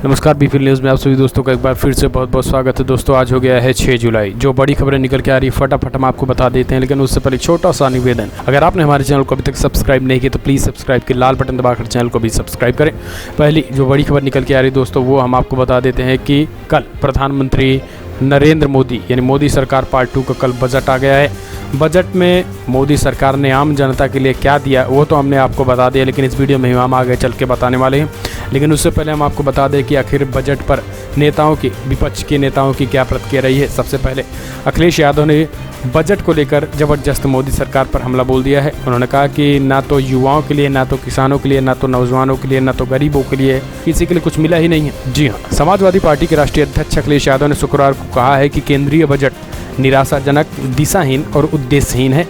नमस्कार, BPL news में आप सभी दोस्तों का एक बार फिर से बहुत बहुत स्वागत है। दोस्तों, आज हो गया है 6 जुलाई। जो बड़ी खबरें निकल के आ रही है फटाफट हम आपको बता देते हैं, लेकिन उससे पहले छोटा सा निवेदन, अगर आपने हमारे चैनल को अभी तक सब्सक्राइब नहीं किया तो प्लीज़ सब्सक्राइब के लाल बटन दबाकर चैनल को भी सब्सक्राइब करें। पहली जो बड़ी खबर निकल के आ रही है दोस्तों, वो हम आपको बता देते हैं कि कल प्रधानमंत्री नरेंद्र मोदी यानी मोदी सरकार पार्ट 2 का कल बजट आ गया है। बजट में मोदी सरकार ने आम जनता के लिए क्या दिया वो तो हमने आपको बता दिया, लेकिन इस वीडियो में हम आगे चल के बताने वाले हैं। लेकिन उससे पहले हम आपको बता दें कि आखिर बजट पर नेताओं की, विपक्ष के नेताओं की क्या प्रतिक्रिया रही है। सबसे पहले अखिलेश यादव ने बजट को लेकर ज़बरदस्त मोदी सरकार पर हमला बोल दिया है। उन्होंने कहा कि ना तो युवाओं के लिए, ना तो किसानों के लिए, ना तो नौजवानों के लिए, ना तो गरीबों के लिए, किसी के लिए कुछ मिला ही नहीं है। जी हाँ, समाजवादी पार्टी के राष्ट्रीय अध्यक्ष अखिलेश यादव ने शुक्रवार को कहा है कि केंद्रीय बजट निराशाजनक, दिशाहीन और उद्देश्यहीन है।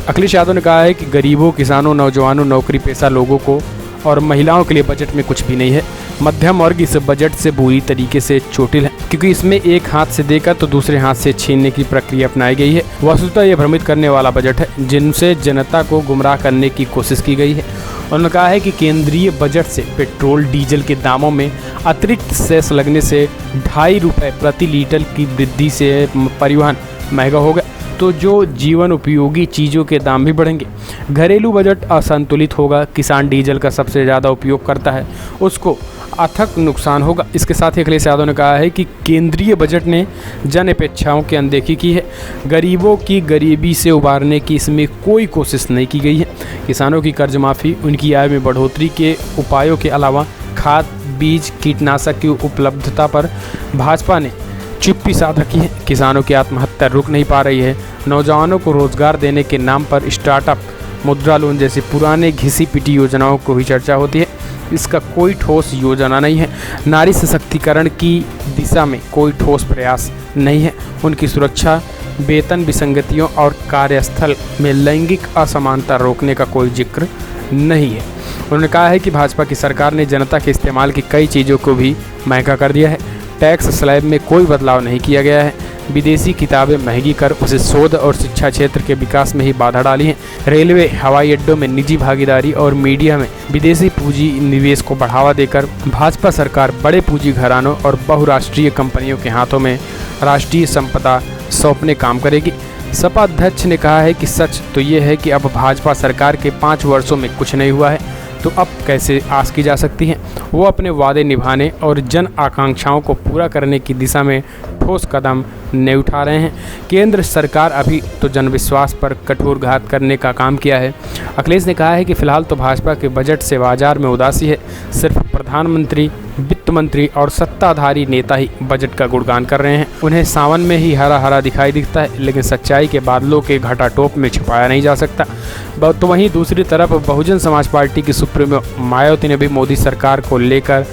अखिलेश यादव ने कहा है कि गरीबों, किसानों, नौजवानों, नौकरी पेशा लोगों को और महिलाओं के लिए बजट में कुछ भी नहीं है। मध्यम वर्ग इस बजट से बुरी तरीके से चोटिल है, क्योंकि इसमें एक हाथ से देकर तो दूसरे हाथ से छीनने की प्रक्रिया अपनाई गई है। वस्तुतः ये भ्रमित करने वाला बजट है, जिनसे जनता को गुमराह करने की कोशिश की गई है। उन्होंने कहा है कि केंद्रीय बजट से पेट्रोल डीजल के दामों में अतिरिक्त सेस लगने से 2.5 रुपये प्रति लीटर की वृद्धि से परिवहन महंगा होगा, तो जो जीवन उपयोगी चीज़ों के दाम भी बढ़ेंगे। घरेलू बजट असंतुलित होगा। किसान डीजल का सबसे ज़्यादा उपयोग करता है, उसको अथक नुकसान होगा। इसके साथ ही अखिलेश यादव ने कहा है कि केंद्रीय बजट ने जन अपेक्षाओं की अनदेखी की है। गरीबों की गरीबी से उबारने की इसमें कोई कोशिश नहीं की गई है। किसानों की कर्ज माफ़ी, उनकी आय में बढ़ोतरी के उपायों के अलावा खाद, बीज, कीटनाशक की उपलब्धता पर भाजपा ने चुप्पी साध रखी है। किसानों की आत्महत्या रुक नहीं पा रही है। नौजवानों को रोजगार देने के नाम पर स्टार्टअप, मुद्रा लोन जैसी पुराने घिसी पिटी योजनाओं को ही चर्चा होती है। इसका कोई ठोस योजना नहीं है। नारी सशक्तिकरण की दिशा में कोई ठोस प्रयास नहीं है। उनकी सुरक्षा, वेतन विसंगतियों और कार्यस्थल में लैंगिक असमानता रोकने का कोई जिक्र नहीं है। उन्होंने कहा है कि भाजपा की सरकार ने जनता के इस्तेमाल की कई चीज़ों को भी महंगा कर दिया है। टैक्स स्लैब में कोई बदलाव नहीं किया गया है। विदेशी किताबें महंगी कर उसे शोध और शिक्षा क्षेत्र के विकास में ही बाधा डाली है। रेलवे, हवाई अड्डों में निजी भागीदारी और मीडिया में विदेशी पूंजी निवेश को बढ़ावा देकर भाजपा सरकार बड़े पूंजी घरानों और बहुराष्ट्रीय कंपनियों के हाथों में राष्ट्रीय संपदा सौंपने काम करेगी। सपा अध्यक्ष ने कहा है कि सच तो ये है कि अब भाजपा सरकार के 5 वर्षों में कुछ नहीं हुआ है, तो अब कैसे आस की जा सकती है। वो अपने वादे निभाने और जन आकांक्षाओं को पूरा करने की दिशा में ठोस कदम नहीं उठा रहे हैं। केंद्र सरकार अभी तो जनविश्वास पर कठोरघात करने का काम किया है। अखिलेश ने कहा है कि फिलहाल तो भाजपा के बजट से बाजार में उदासी है। सिर्फ प्रधानमंत्री, वित्त मंत्री और सत्ताधारी नेता ही बजट का गुणगान कर रहे हैं। उन्हें सावन में ही हरा हरा दिखाई दिखता है, लेकिन सच्चाई के बादलों के घटाटोप में छुपाया नहीं जा सकता। तो वहीं दूसरी तरफ बहुजन समाज पार्टी की सुप्रीमो मायावती ने भी मोदी सरकार को लेकर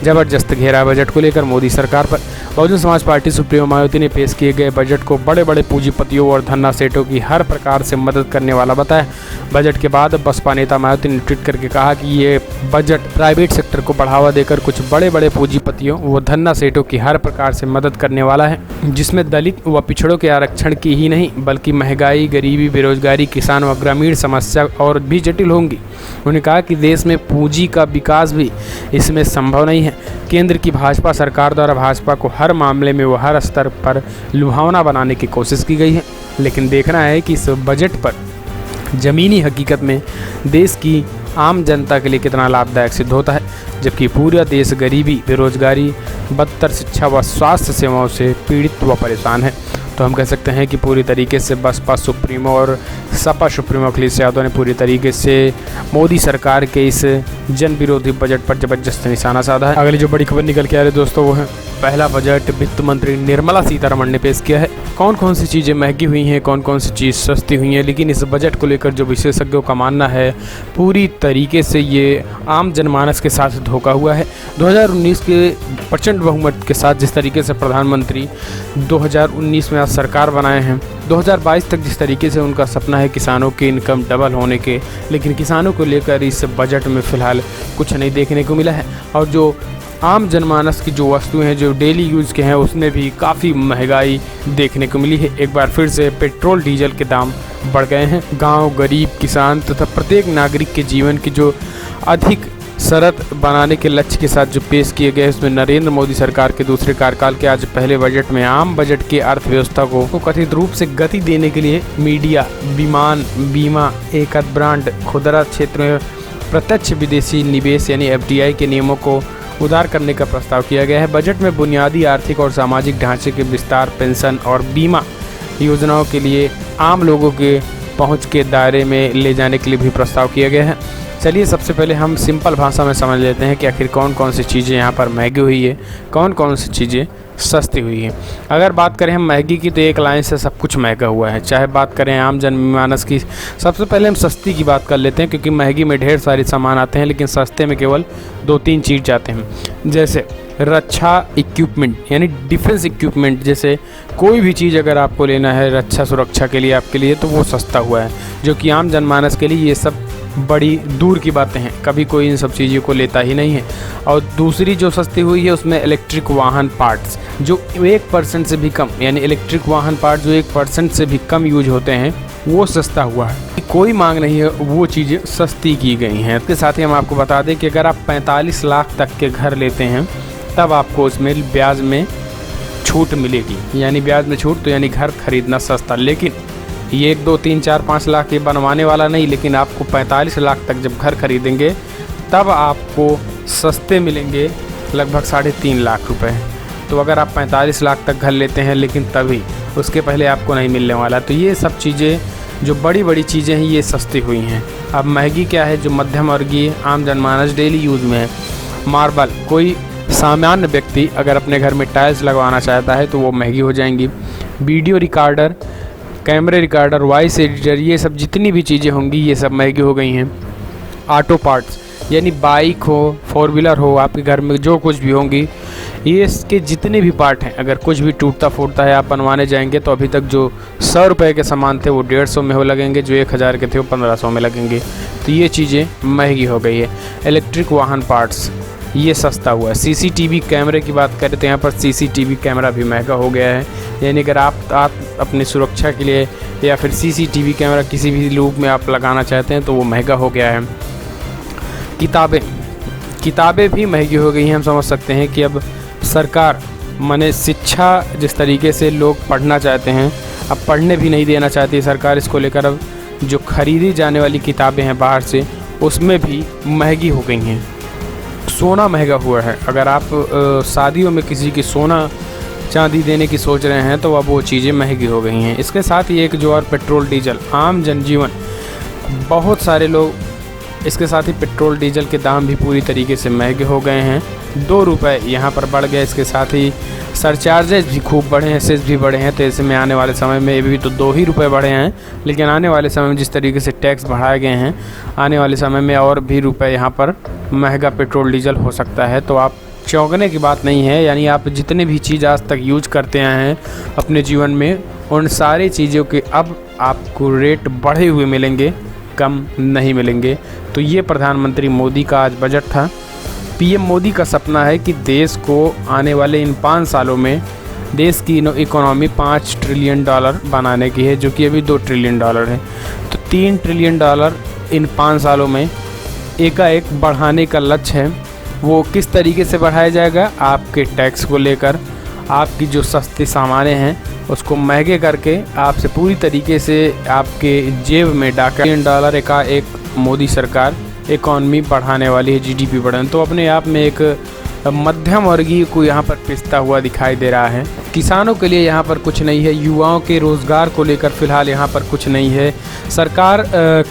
ज़बरदस्त घेरा। बजट को लेकर मोदी सरकार पर बहुजन समाज पार्टी सुप्रीमो मायावती ने पेश किए गए बजट को बड़े बड़े पूंजीपतियों और धन्ना सेठों की हर प्रकार से मदद करने वाला बताया। बजट के बाद बसपा नेता मायावती ने ट्वीट करके कहा कि ये बजट प्राइवेट सेक्टर को बढ़ावा देकर कुछ बड़े बड़े पूंजीपतियों व धन्ना सेठों की हर प्रकार से मदद करने वाला है, जिसमें दलित व पिछड़ों के आरक्षण की ही नहीं बल्कि महंगाई, गरीबी, बेरोजगारी, किसान व ग्रामीण समस्या और भी जटिल होंगी। उन्होंने कहा कि देश में पूंजी का विकास भी इसमें संभव नहीं है। केंद्र की भाजपा सरकार द्वारा भाजपा को हर मामले में व हर स्तर पर लुभावना बनाने की कोशिश की गई है, लेकिन देखना है कि इस बजट पर ज़मीनी हकीकत में देश की आम जनता के लिए कितना लाभदायक सिद्ध होता है। जबकि पूरा देश गरीबी, बेरोजगारी, बदतर शिक्षा व स्वास्थ्य सेवाओं से पीड़ित व परेशान है। तो हम कह सकते हैं कि पूरी तरीके से बसपा सुप्रीमो और सपा सुप्रीमो अखिलेश यादव ने पूरी तरीके से मोदी सरकार के इस जन विरोधी बजट पर ज़बरदस्त निशाना साधा है। अगली जो बड़ी खबर निकल के आ रही है दोस्तों, वो है पहला बजट वित्त मंत्री निर्मला सीतारमण ने पेश किया है। कौन कौन सी चीज़ें महंगी हुई हैं, कौन कौन सी चीज़ सस्ती हुई हैं, लेकिन इस बजट को लेकर जो विशेषज्ञों का मानना है पूरी तरीके से ये आम जनमानस के साथ धोखा हुआ है। 2019 के प्रचंड बहुमत के साथ जिस तरीके से प्रधानमंत्री 2019 में आज सरकार बनाए हैं, 2022 तक जिस तरीके से उनका सपना है किसानों की इनकम डबल होने के, लेकिन किसानों को लेकर इस बजट में फ़िलहाल कुछ नहीं देखने को मिला है। और जो आम जनमानस की जो वस्तुएं हैं जो डेली यूज़ के हैं उसमें भी काफ़ी महंगाई देखने को मिली है। एक बार फिर से पेट्रोल डीजल के दाम बढ़ गए हैं। गांव, गरीब, किसान तथा प्रत्येक नागरिक के जीवन की जो अधिक शरत बनाने के लक्ष्य के साथ जो पेश किए गए, उसमें नरेंद्र मोदी सरकार के दूसरे कार्यकाल के आज पहले बजट में आम बजट की अर्थव्यवस्था को कथित रूप से गति देने के लिए मीडिया, विमान, बीमा, एकल ब्रांड, खुदरा क्षेत्र में प्रत्यक्ष विदेशी निवेश यानी FDI के नियमों को उदार करने का प्रस्ताव किया गया है। बजट में बुनियादी आर्थिक और सामाजिक ढांचे के विस्तार, पेंशन और बीमा योजनाओं के लिए आम लोगों के पहुंच के दायरे में ले जाने के लिए भी प्रस्ताव किया गया है। चलिए सबसे पहले हम सिंपल भाषा में समझ लेते हैं कि आखिर कौन कौन सी चीज़ें यहाँ पर महंगी हुई है, कौन कौन सी चीज़ें सस्ती हुई है। अगर बात करें हम महंगी की, तो एक लाइन से सब कुछ महंगा हुआ है। चाहे बात करें आम जनमानस की, सबसे पहले हम सस्ती की बात कर लेते हैं, क्योंकि महंगी में ढेर सारे सामान आते हैं लेकिन सस्ते में केवल 2-3 चीज़ जाते हैं। जैसे रक्षा इक्विपमेंट यानी डिफेंस इक्विपमेंट, जैसे कोई भी चीज़ अगर आपको लेना है रक्षा सुरक्षा के लिए आपके लिए, तो वो सस्ता हुआ है, जो कि आम जनमानस के लिए ये सब बड़ी दूर की बातें हैं, कभी कोई इन सब चीज़ों को लेता ही नहीं है। और दूसरी जो सस्ती हुई है उसमें इलेक्ट्रिक वाहन पार्ट्स, जो 1% से भी कम, यानी इलेक्ट्रिक वाहन पार्ट जो 1% से भी कम यूज होते हैं, वो सस्ता हुआ है। कोई मांग नहीं है, वो चीज़ें सस्ती की गई हैं। इसके साथ ही हम आपको बता दें कि अगर आप 45 लाख तक के घर लेते हैं, तब आपको उसमें ब्याज में छूट मिलेगी, यानी ब्याज में छूट, तो यानी घर खरीदना सस्ता। लेकिन ये 1, 2, 3, 4, 5 लाख ये बनवाने वाला नहीं, लेकिन आपको 45 लाख तक जब घर खरीदेंगे तब आपको सस्ते मिलेंगे लगभग 3.5 लाख रुपए। तो अगर आप 45 लाख तक घर लेते हैं, लेकिन तभी उसके पहले आपको नहीं मिलने वाला। तो ये सब चीज़ें जो बड़ी बड़ी चीज़ें हैं ये सस्ती हुई हैं। अब महंगी क्या है, जो मध्यम वर्गीय आम जनमानस डेली यूज़ में है। मार्बल, कोई सामान्य व्यक्ति अगर अपने घर में टाइल्स लगवाना चाहता है तो वो महंगी हो जाएंगी। वीडियो रिकॉर्डर, कैमरे रिकॉर्डर, वॉइस एडिटर, ये सब जितनी भी चीज़ें होंगी ये सब महंगी हो गई हैं। ऑटो पार्ट्स यानी बाइक हो, 4 व्हीलर हो, आपके घर में जो कुछ भी होंगी, ये इसके जितने भी पार्ट हैं, अगर कुछ भी टूटता फूटता है आप बनवाने जाएंगे तो अभी तक जो 100 रुपये के सामान थे वो 150 में हो लगेंगे, जो 1000 के थे वो 1500 में लगेंगे। तो ये चीज़ें महंगी हो गई है। इलेक्ट्रिक वाहन पार्ट्स ये सस्ता हुआ है। CCTV कैमरे की बात करें तो यहाँ पर CCTV कैमरा भी महंगा हो गया है, यानी अगर आप अपनी सुरक्षा के लिए या फिर CCTV कैमरा किसी भी रूप में आप लगाना चाहते हैं तो वो महंगा हो गया है। किताबें भी महंगी हो गई हैं। हम समझ सकते हैं कि अब सरकार माने शिक्षा जिस तरीके से लोग पढ़ना चाहते हैं, अब पढ़ने भी नहीं देना चाहती है सरकार। इसको लेकर अब जो खरीदी जाने वाली किताबें हैं बाहर से, उसमें भी महंगी हो गई हैं। सोना महंगा हुआ है। अगर आप शादियों में किसी की सोना चांदी देने की सोच रहे हैं तो अब वो चीज़ें महंगी हो गई हैं। इसके साथ ही एक जो और पेट्रोल डीजल, आम जनजीवन, बहुत सारे लोग, इसके साथ ही पेट्रोल डीजल के दाम भी पूरी तरीके से महंगे हो गए हैं। 2 रुपये यहाँ पर बढ़ गए। इसके साथ ही सरचार्जेज भी खूब बढ़े हैं, सेस भी बढ़े हैं। तो ऐसे में आने वाले समय में भी तो 2 ही रुपये बढ़े हैं, लेकिन आने वाले समय में जिस तरीके से टैक्स बढ़ाए गए हैं, आने वाले समय में और भी रुपये यहाँ पर महंगा पेट्रोल डीजल हो सकता है। तो आप चौंकने की बात नहीं है, यानी आप जितने भी चीज़ आज तक यूज करते आए हैं अपने जीवन में, उन सारी चीज़ों के अब आपको रेट बढ़े हुए मिलेंगे, कम नहीं मिलेंगे। तो ये प्रधानमंत्री मोदी का आज बजट था। PM मोदी का सपना है कि देश को आने वाले इन 5 सालों में देश की इकोनॉमी $5 ट्रिलियन बनाने की है, जो कि अभी $2 ट्रिलियन है। तो $3 ट्रिलियन इन 5 सालों में एकाएक बढ़ाने का लक्ष्य है। वो किस तरीके से बढ़ाया जाएगा? आपके टैक्स को लेकर, आपकी जो सस्ते सामानें हैं उसको महंगे करके आपसे पूरी तरीके से आपके जेब में डाका $1 का एक मोदी सरकार इकॉनमी बढ़ाने वाली है, GDP बढ़ाने। तो अपने आप में एक मध्यम वर्गीय को यहाँ पर पिसता हुआ दिखाई दे रहा है। किसानों के लिए यहाँ पर कुछ नहीं है, युवाओं के रोज़गार को लेकर फ़िलहाल यहाँ पर कुछ नहीं है। सरकार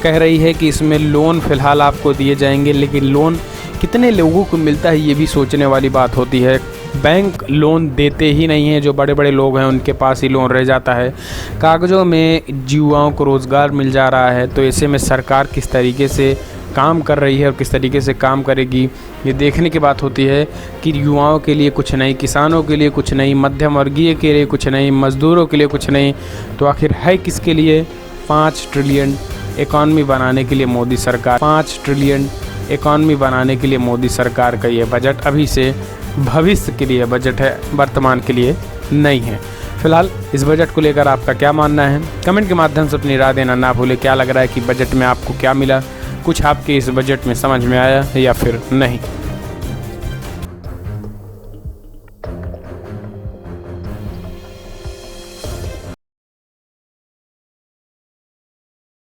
कह रही है कि इसमें लोन फ़िलहाल आपको दिए जाएंगे, लेकिन लोन कितने लोगों को मिलता है ये भी सोचने वाली बात होती है। बैंक लोन देते ही नहीं हैं, जो बड़े बड़े लोग हैं उनके पास ही लोन रह जाता है। कागज़ों में युवाओं को रोज़गार मिल जा रहा है। तो ऐसे में सरकार किस तरीके से काम कर रही है और किस तरीके से काम करेगी, ये देखने की बात होती है कि युवाओं के लिए कुछ नहीं, किसानों के लिए कुछ नहीं, मध्यम वर्गीय के लिए कुछ नहीं, मज़दूरों के लिए कुछ नहीं। तो आखिर है किसके लिए? 5 ट्रिलियन इकॉनमी बनाने के लिए मोदी सरकार, 5 ट्रिलियन इकॉनमी बनाने के लिए मोदी सरकार का ये बजट अभी से भविष्य के लिए बजट है, वर्तमान के लिए नहीं है। फिलहाल इस बजट को लेकर आपका क्या मानना है? कमेंट के माध्यम से अपनी राय देना ना भूलें। क्या लग रहा है कि बजट में आपको क्या मिला? कुछ आपके इस बजट में समझ में आया या फिर नहीं।